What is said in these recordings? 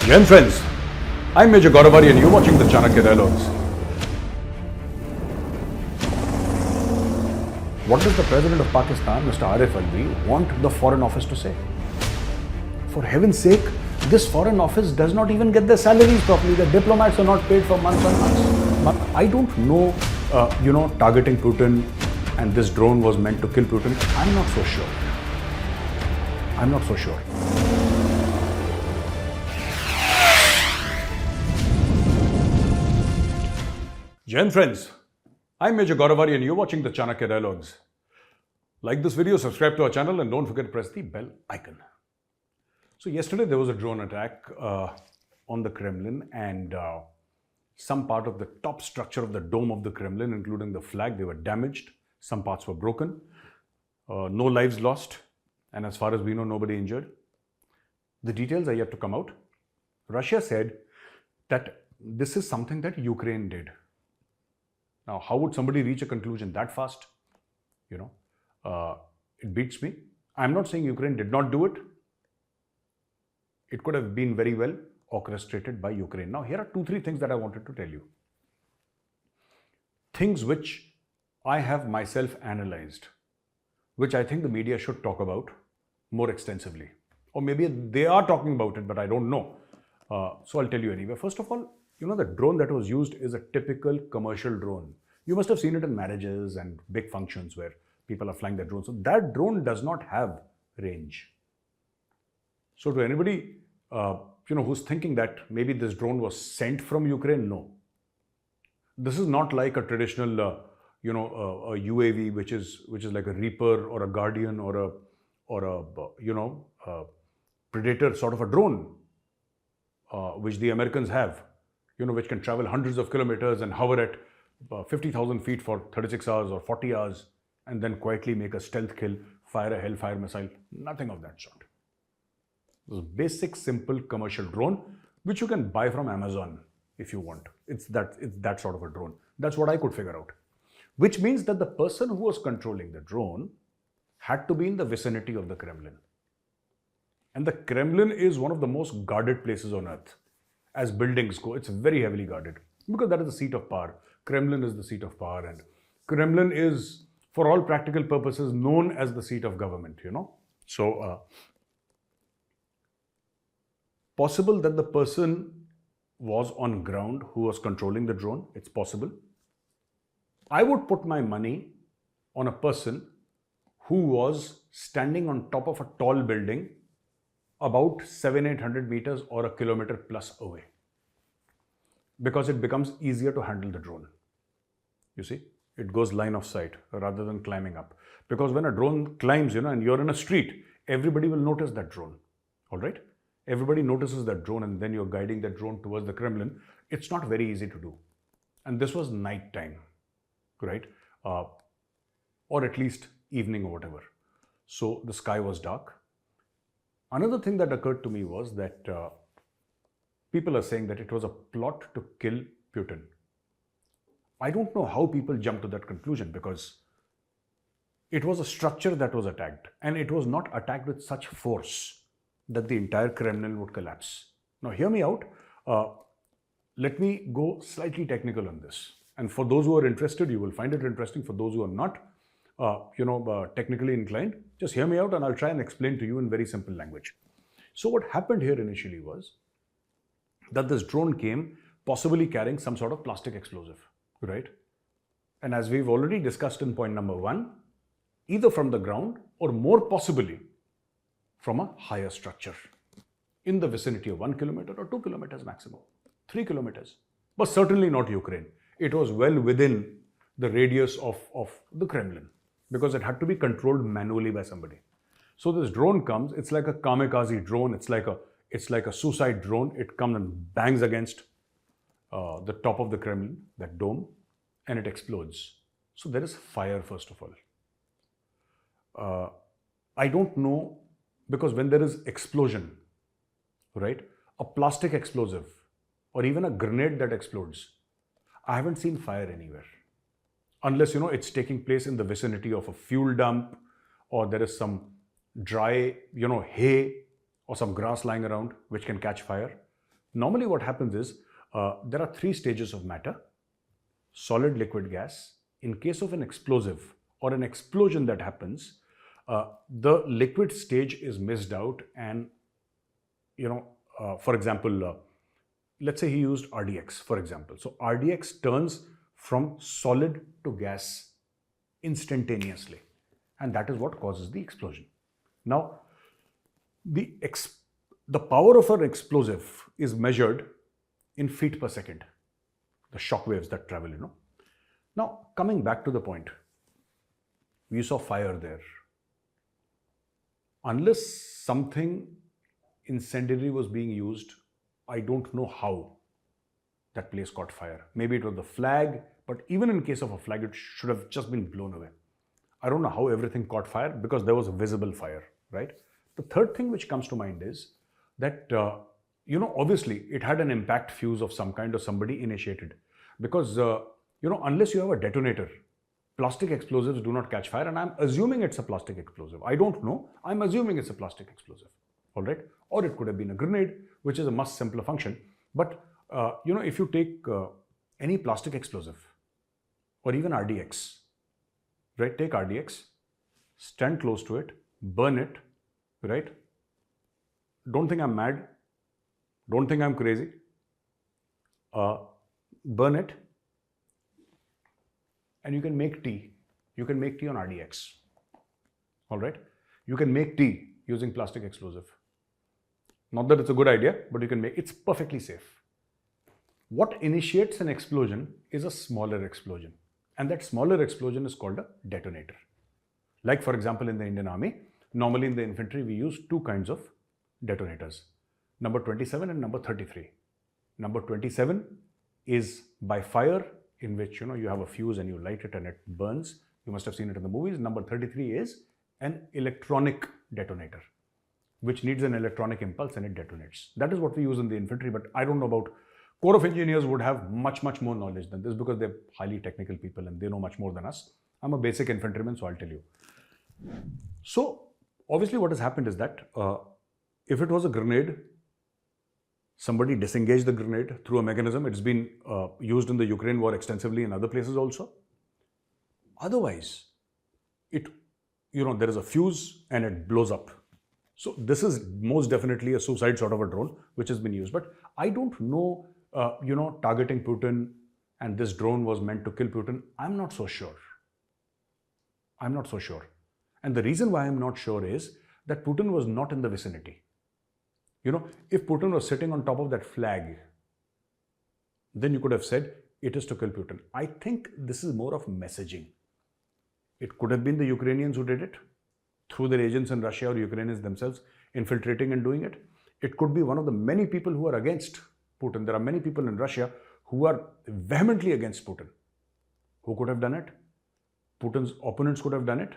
Again friends, I'm Major Gaurav Arya and you're watching the Chanakya Dialogues. What does the President of Pakistan, Mr. Arif Alvi, want the Foreign Office to say? For heaven's sake, this Foreign Office does not even get their salaries properly. The diplomats are not paid for months and months. I don't know, targeting Putin and this drone was meant to kill Putin. I'm not so sure. Jai friends, I'm Major Gaurav Arya and you're watching the Chanakya Dialogues. Like this video, subscribe to our channel and don't forget to press the bell icon. So yesterday there was a drone attack on the Kremlin and some part of the top structure of the dome of the Kremlin, including the flag, they were damaged. Some parts were broken. No lives lost. And as far as we know, nobody injured. The details are yet to come out. Russia said that this is something that Ukraine did. Now, how would somebody reach a conclusion that fast? It beats me. I'm not saying Ukraine did not do it. It could have been very well orchestrated by Ukraine. Now, here are 2-3 things that I wanted to tell you. Things which I have myself analyzed, which I think the media should talk about more extensively. Or maybe they are talking about it, but I don't know. So I'll tell you anyway. First of all, the drone that was used is a typical commercial drone. You must have seen it in marriages and big functions where people are flying that drone. So that drone does not have range. So to anybody, who's thinking that maybe this drone was sent from Ukraine, no. This is not like a traditional, a UAV, which is like a Reaper or a Guardian or a Predator sort of a drone, which the Americans have, which can travel hundreds of kilometers and hover at 50,000 feet for 36 hours or 40 hours and then quietly make a stealth kill, fire a Hellfire missile. Nothing of that sort. This is a basic, simple commercial drone, which you can buy from Amazon if you want. It's that sort of a drone. That's what I could figure out. Which means that the person who was controlling the drone had to be in the vicinity of the Kremlin. And the Kremlin is one of the most guarded places on earth. As buildings go, it's very heavily guarded because that is the seat of power. Kremlin is the seat of power and Kremlin is, for all practical purposes, known as the seat of government, So, possible that the person was on ground who was controlling the drone. It's possible. I would put my money on a person who was standing on top of a tall building about 700-800 meters or a kilometer plus away, because it becomes easier to handle the drone. You see, it goes line of sight rather than climbing up, because when a drone climbs, and you're in a street, everybody will notice that drone. All right. Everybody notices that drone and then you're guiding that drone towards the Kremlin. It's not very easy to do. And this was night time, right? Or at least evening or whatever. So the sky was dark. Another thing that occurred to me was that people are saying that it was a plot to kill Putin. I don't know how people jumped to that conclusion, because it was a structure that was attacked, and it was not attacked with such force that the entire Kremlin would collapse. Now hear me out. Let me go slightly technical on this. And for those who are interested, you will find it interesting. For those who are not, technically inclined, just hear me out and I'll try and explain to you in very simple language. So what happened here initially was that this drone came possibly carrying some sort of plastic explosive, right? And as we've already discussed in point number 1, either from the ground or more possibly from a higher structure in the vicinity of 1 kilometer or 2 kilometers maximum, 3 kilometers, but certainly not Ukraine. It was well within the radius of the Kremlin, because it had to be controlled manually by somebody. So this drone comes, it's like a kamikaze drone, it's like a suicide drone. It comes and bangs against the top of the Kremlin, that dome, and it explodes. So there is fire, first of all. I don't know, because when there is explosion, right, a plastic explosive or even a grenade that explodes, I haven't seen fire anywhere. Unless, it's taking place in the vicinity of a fuel dump, or there is some dry, hay or some grass lying around which can catch fire. Normally what happens is there are three stages of matter: solid, liquid, gas. In case of an explosive or an explosion that happens, the liquid stage is missed out, and for example, let's say he used RDX, for example. So RDX turns from solid to gas instantaneously, and that is what causes the explosion. Now, the power of an explosive is measured in feet per second, the shock waves that travel, Now, coming back to the point, we saw fire there. Unless something incendiary was being used, I don't know how that place caught fire. Maybe it was the flag, but even in case of a flag, it should have just been blown away. I don't know how everything caught fire, because there was a visible fire, right? The third thing which comes to mind is that, obviously it had an impact fuse of some kind, or somebody initiated. Because, unless you have a detonator, plastic explosives do not catch fire, and I'm assuming it's a plastic explosive. I don't know. I'm assuming it's a plastic explosive, all right? Or it could have been a grenade, which is a much simpler function. But, if you take any plastic explosive, or even RDX, right? Take RDX, stand close to it, burn it, right? Don't think I'm mad. Don't think I'm crazy. Burn it, and you can make tea. You can make tea on RDX. All right? You can make tea using plastic explosive. Not that it's a good idea, but you can make it's perfectly safe. What initiates an explosion is a smaller explosion, and that smaller explosion is called a detonator. Like, for example, in the Indian Army, normally in the infantry, we use two kinds of detonators, number 27 and number 33. Number 27 is by fire, in which you have a fuse and you light it and it burns. You must have seen it in the movies. Number 33 is an electronic detonator, which needs an electronic impulse and it detonates. That is what we use in the infantry, but I don't know about Corps of Engineers. Would have much more knowledge than this, because they're highly technical people and they know much more than us. I'm a basic infantryman, so I'll tell you. So obviously what has happened is that if it was a grenade, somebody disengaged the grenade through a mechanism. It's been used in the Ukraine war extensively, in other places also. Otherwise, there is a fuse and it blows up. So this is most definitely a suicide sort of a drone which has been used. But I don't know, targeting Putin and this drone was meant to kill Putin. I'm not so sure. And the reason why I'm not sure is that Putin was not in the vicinity. If Putin was sitting on top of that flag, then you could have said it is to kill Putin. I think this is more of messaging. It could have been the Ukrainians who did it through their agents in Russia, or Ukrainians themselves infiltrating and doing it. It could be one of the many people who are against Putin. There are many people in Russia who are vehemently against Putin. Who could have done it? Putin's opponents could have done it.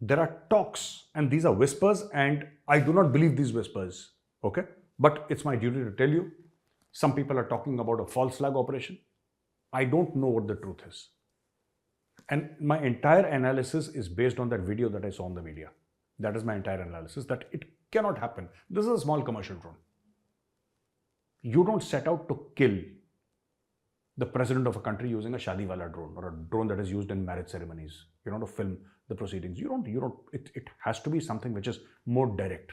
There are talks, and these are whispers, and I do not believe these whispers, okay? But it's my duty to tell you, some people are talking about a false flag operation. I don't know what the truth is. And my entire analysis is based on that video that I saw on the media. That is my entire analysis, that it cannot happen. This is a small commercial drone. You don't set out to kill the president of a country using a Shadiwala drone, or a drone that is used in marriage ceremonies, to film the proceedings. It has to be something which is more direct.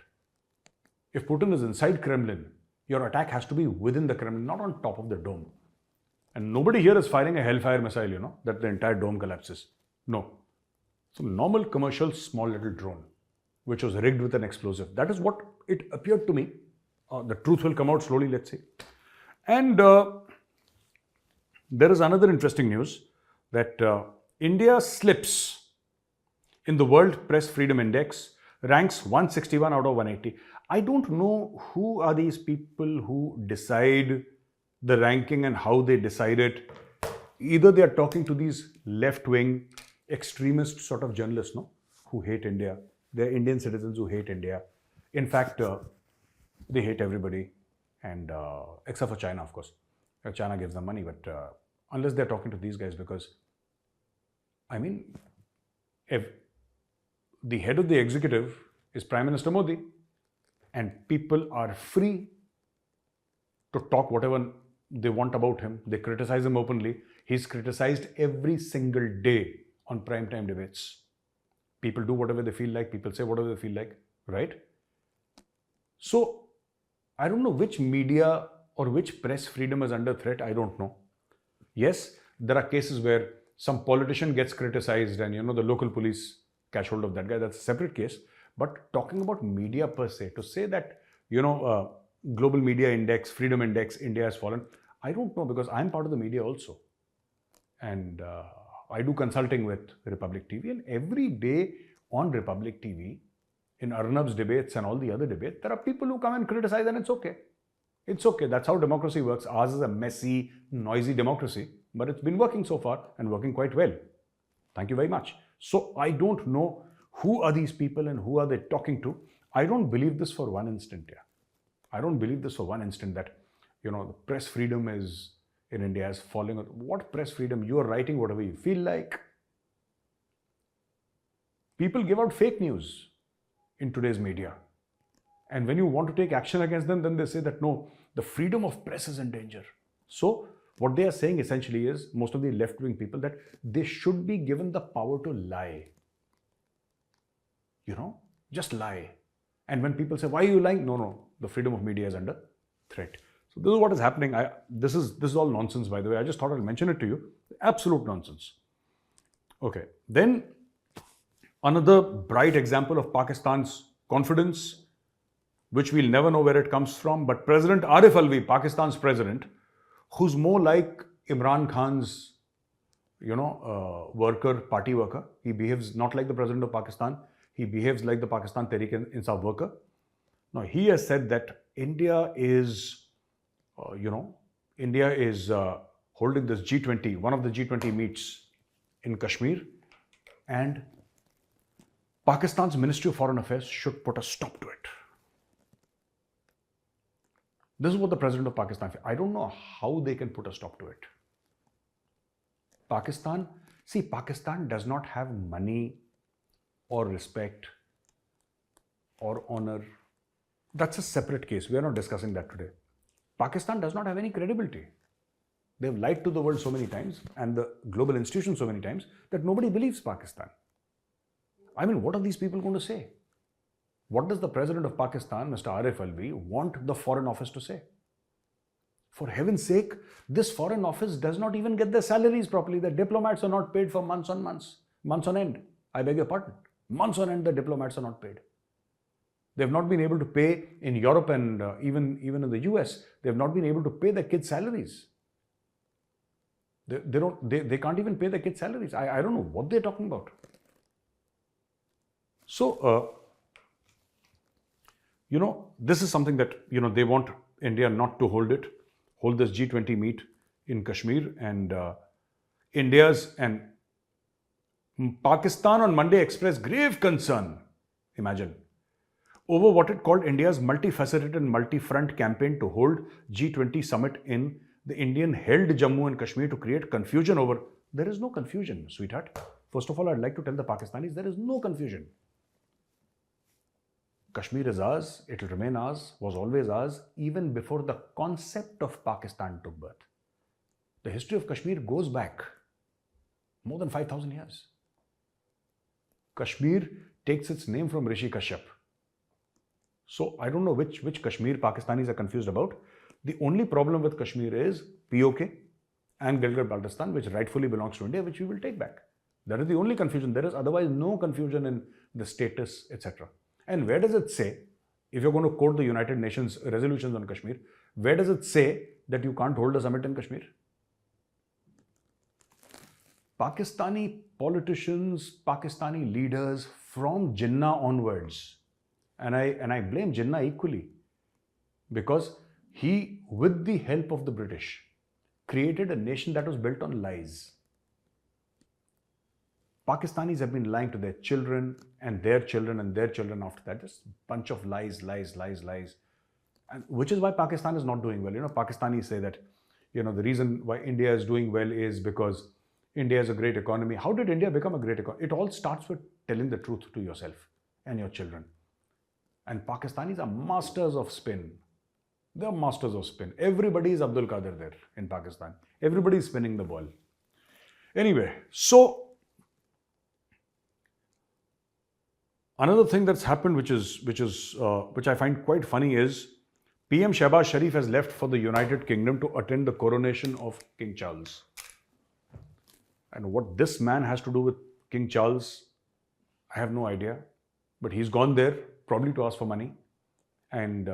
If Putin is inside Kremlin, your attack has to be within the Kremlin, not on top of the dome. And nobody here is firing a Hellfire missile, that the entire dome collapses. No. So normal commercial small little drone, which was rigged with an explosive. That is what it appeared to me. The truth will come out slowly, let's see. And there is another interesting news that India slips in the World Press Freedom Index, ranks 161 out of 180. I don't know who are these people who decide the ranking and how they decide it. Either they are talking to these left-wing extremist sort of journalists, who hate India. They're Indian citizens who hate India. In fact, they hate everybody, and except for China, of course. China gives them money, but unless they're talking to these guys, because, if the head of the executive is Prime Minister Modi, and people are free to talk whatever they want about him. They criticize him openly. He's criticized every single day on primetime debates. People do whatever they feel like. People say whatever they feel like, right? So, I don't know which media or which press freedom is under threat. I don't know. Yes, there are cases where some politician gets criticized and, the local police catch hold of that guy. That's a separate case. But talking about media per se, to say that, global media index, freedom index, India has fallen, I don't know, because I'm part of the media also. And I do consulting with Republic TV, and every day on Republic TV, in Arnab's debates and all the other debates, there are people who come and criticize, and it's okay. It's okay. That's how democracy works. Ours is a messy, noisy democracy, but it's been working so far and working quite well. Thank you very much. So I don't know who are these people and who are they talking to. I don't believe this for one instant. Yeah. I don't believe this for one instant that, the press freedom is in India is falling. What press freedom? You are writing whatever you feel like. People give out fake news in today's media. And when you want to take action against them, then they say that no, the freedom of press is in danger. So what they are saying essentially is, most of the left-wing people, that they should be given the power to lie. Just lie. And when people say, why are you lying? No, the freedom of media is under threat. So this is what is happening. This is all nonsense, by the way. I just thought I'll mention it to you. Absolute nonsense. Okay. Then another bright example of Pakistan's confidence, which we'll never know where it comes from, but President Arif Alvi, Pakistan's president, who's more like Imran Khan's, party worker. He behaves not like the president of Pakistan. He behaves like the Pakistan Tehreek-e-Insaf worker. Now, he has said that India is holding this G20, one of the G20 meets in Kashmir, and Pakistan's Ministry of Foreign Affairs should put a stop to it. This is what the president of Pakistan said. I don't know how they can put a stop to it. Pakistan does not have money or respect or honor. That's a separate case. We are not discussing that today. Pakistan does not have any credibility. They've lied to the world so many times and the global institutions so many times that nobody believes Pakistan. I mean, what are these people going to say? What does the president of Pakistan, Mr. Arif Alvi, want the Foreign Office to say? For heaven's sake, this Foreign Office does not even get their salaries properly. The diplomats are not paid for months on end. I beg your pardon. Months on end, the diplomats are not paid. They've not been able to pay in Europe and even in the US. They've not been able to pay their kids' salaries. They can't even pay their kids' salaries. I don't know what they're talking about. So, this is something that, they want India not to hold this G20 meet in Kashmir, and Pakistan on Monday expressed grave concern, imagine, over what it called India's multifaceted and multi-front campaign to hold G20 summit in the Indian-held Jammu and Kashmir to create confusion over. There is no confusion, sweetheart. First of all, I'd like to tell the Pakistanis there is no confusion. Kashmir is ours, it will remain ours, was always ours, even before the concept of Pakistan took birth. The history of Kashmir goes back more than 5,000 years. Kashmir takes its name from Rishi Kashyap. So I don't know which Kashmir Pakistanis are confused about. The only problem with Kashmir is POK and Gilgit-Baltistan, which rightfully belongs to India, which we will take back. That is the only confusion. There is otherwise no confusion in the status, etc. And where does it say, if you're going to quote the United Nations resolutions on Kashmir, where does it say that you can't hold a summit in Kashmir? Pakistani politicians, Pakistani leaders from Jinnah onwards, and I blame Jinnah equally, because he, with the help of the British, created a nation that was built on lies. Pakistanis have been lying to their children and their children and their children after that. Just a bunch of lies. And which is why Pakistan is not doing well. Pakistanis say that, the reason why India is doing well is because India is a great economy. How did India become a great economy? It all starts with telling the truth to yourself and your children. And Pakistanis are masters of spin. They're masters of spin. Everybody is Abdul Qadir there in Pakistan. Everybody is spinning the ball. Anyway, so another thing that's happened, which I find quite funny, is PM Shehbaz Sharif has left for the United Kingdom to attend the coronation of King Charles. And what this man has to do with King Charles, I have no idea. But he's gone there probably to ask for money. And,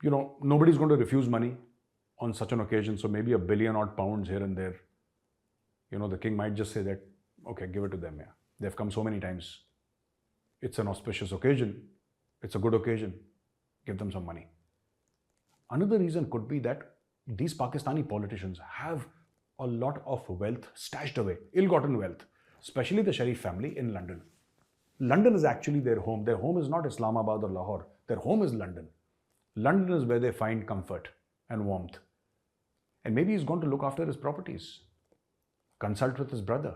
nobody's going to refuse money on such an occasion. So maybe £1 billion odd here and there. The king might just say that, okay, give it to them. Yeah, they've come so many times. It's an auspicious occasion. It's a good occasion. Give them some money. Another reason could be that these Pakistani politicians have a lot of wealth stashed away, ill-gotten wealth, especially the Sharif family in London. London is actually their home. Their home is not Islamabad or Lahore. Their home is London. London is where they find comfort and warmth. And maybe he's going to look after his properties, consult with his brother.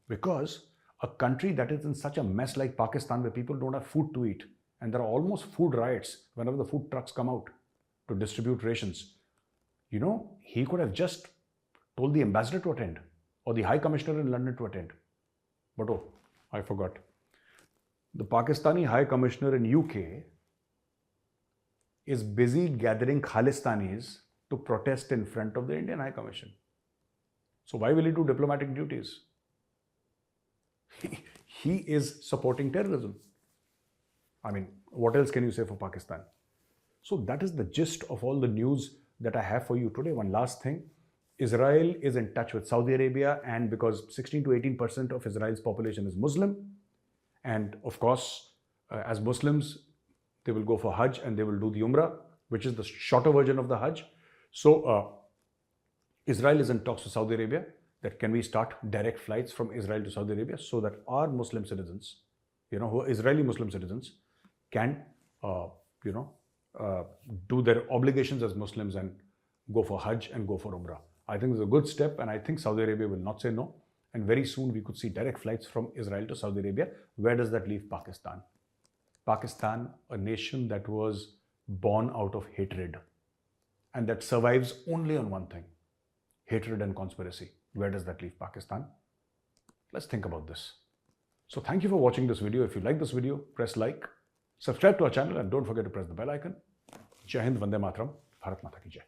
Because a country that is in such a mess like Pakistan, where people don't have food to eat, and there are almost food riots whenever the food trucks come out to distribute rations, he could have just told the ambassador to attend or the High Commissioner in London to attend. But I forgot. The Pakistani High Commissioner in UK is busy gathering Khalistanis to protest in front of the Indian High Commission. So why will he do diplomatic duties? He is supporting terrorism. I mean, what else can you say for Pakistan? So that is the gist of all the news that I have for you today. One last thing. Israel is in touch with Saudi Arabia, and because 16 to 18% of Israel's population is Muslim, and of course, as Muslims, they will go for Hajj and they will do the Umrah, which is the shorter version of the Hajj. So Israel is in talks with Saudi Arabia that can we start direct flights from Israel to Saudi Arabia so that our Muslim citizens, who are Israeli Muslim citizens, can, do their obligations as Muslims and go for Hajj and go for Umrah. I think it's a good step, and I think Saudi Arabia will not say no. And very soon we could see direct flights from Israel to Saudi Arabia. Where does that leave Pakistan? Pakistan, a nation that was born out of hatred and that survives only on one thing: hatred and conspiracy. Where does that leave Pakistan? Let's think about this. So thank you for watching this video. If you like this video, press like, subscribe to our channel, and don't forget to press the bell icon. Jai Hind, Vande Mataram, Bharat Mata ki Jai.